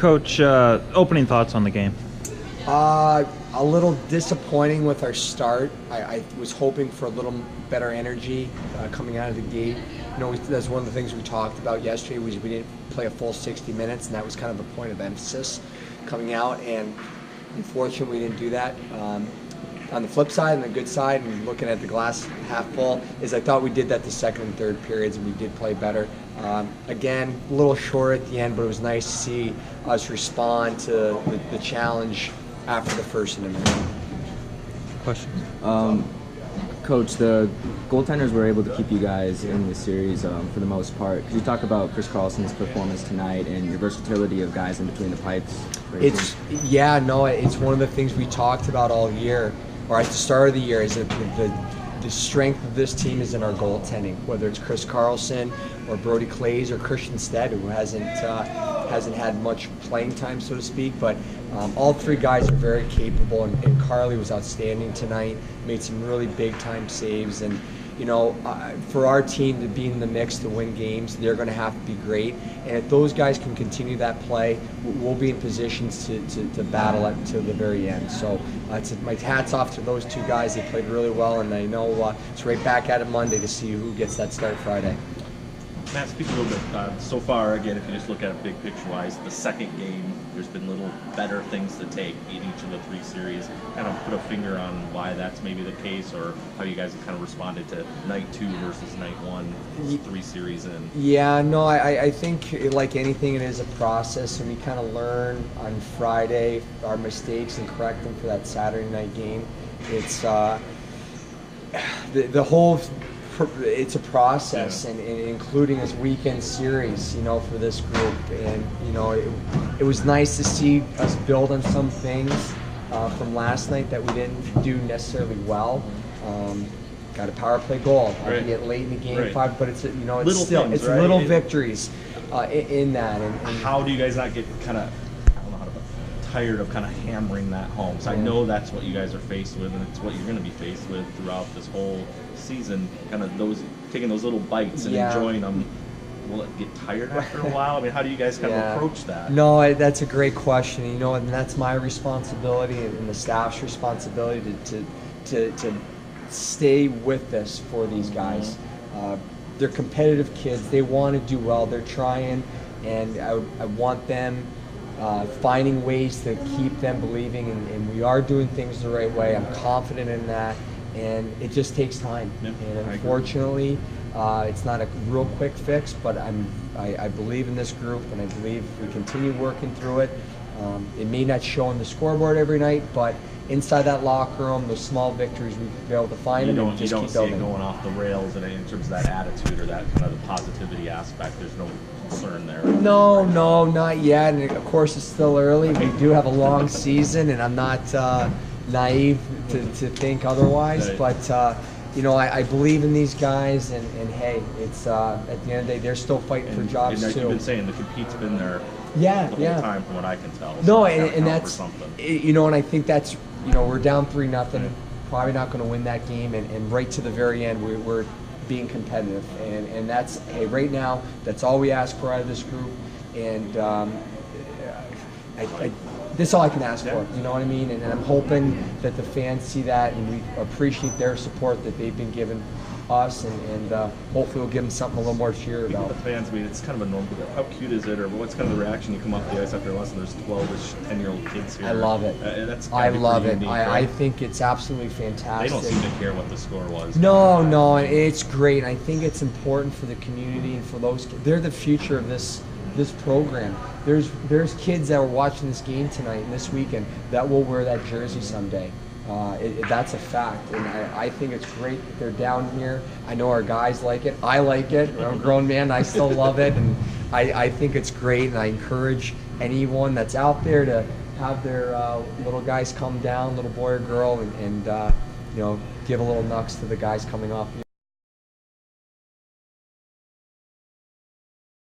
Coach, opening thoughts on the game. A little disappointing with our start. I was hoping for a little better energy coming out of the gate. That's one of the things we talked about yesterday was we didn't play a full 60 minutes, and that was kind of a point of emphasis coming out, and unfortunately we didn't do that. On the flip side and the good side, and looking at the glass half full, is I thought we did that the second and third periods, and we did play better. Again, a little short at the end, but it was nice to see us respond to the challenge after the first intermission. Questions? Coach, the goaltenders were able to keep you guys in the series for the most part. Could you talk about Chris Carlson's performance tonight and your versatility of guys in between the pipes? It's one of the things we talked about all year, or at the start of the year, is that the strength of this team is in our goaltending, whether it's Chris Carlson or Brody Clays or Christian Stead, who hasn't had much playing time, so to speak, but all three guys are very capable, and Curley was outstanding tonight, made some really big time saves, and for our team to be in the mix to win games, they're going to have to be great, and if those guys can continue that play, we'll be in positions to battle it to the very end. So my hat's off to those two guys. They played really well, and I know it's right back at it Monday to see who gets that start Friday. Matt, speak a little bit. So far, again, if you just look at it big picture-wise, the second game, there's been little better things to take in each of the three series. Kind of put a finger on why that's maybe the case, or how you guys have kind of responded to night two versus night one, three series in. Yeah, no, I think like anything, it is a process, and we kind of learn on Friday our mistakes and correct them for that Saturday night game. It's the whole. It's a process, and including this weekend series, for this group, and it was nice to see us build on some things from last night that we didn't do necessarily well. Got a power play goal, right. Get late in the game, right. 5, but it's little still things, it's right? little victories in that. And how do you guys not get kind of, I don't know how to put, tired of kind of hammering that home? So I know that's what you guys are faced with, and it's what you're going to be faced with throughout this whole season, kind of taking those little bites and enjoying them. Will it get tired after a while? I mean, how do you guys kind of approach that? No, that's a great question. And that's my responsibility and the staff's responsibility to stay with this for these guys. They're competitive kids. They want to do well. They're trying, and I want them finding ways to keep them believing, and we are doing things the right way. I'm confident in that. And it just takes time, and unfortunately, it's not a real quick fix. But I believe in this group, and I believe if we continue working through it. It may not show on the scoreboard every night, but inside that locker room, those small victories, we'll be able to find them and just keep building. You don't see it going off the rails in terms of that attitude or that kind of the positivity aspect. There's no concern there. No, not yet. And of course, it's still early. We do have a long season, and I'm not naive to think otherwise, but I believe in these guys, and hey, it's at the end of the day, they're still fighting for jobs and too. You've been saying the compete's been there the whole time, from what I can tell. So no, and that's and I think that's we're down 3-0, probably not going to win that game, and right to the very end, we're being competitive, and that's right now, that's all we ask for out of this group, and this is all I can ask for, you know what I mean? And I'm hoping that the fans see that, and we appreciate their support that they've been giving us, and hopefully we'll give them something a little more to cheer about. The fans, I mean, it's kind of a normal. How cute is it, or what's kind of the reaction you come off the ice after a lesson? There's 12-ish, 10-year-old kids here. I love it. I love it. Unique, I think it's absolutely fantastic. They don't seem to care what the score was. No, and it's great. I think it's important for the community and for those. They're the future of this program. There's kids that are watching this game tonight and this weekend that will wear that jersey someday. That's a fact, and I think it's great that they're down here. I know our guys like it. I like it. I'm a grown man. I still love it, and I think it's great, and I encourage anyone that's out there to have their little guys come down, little boy or girl, and give a little knucks to the guys coming off.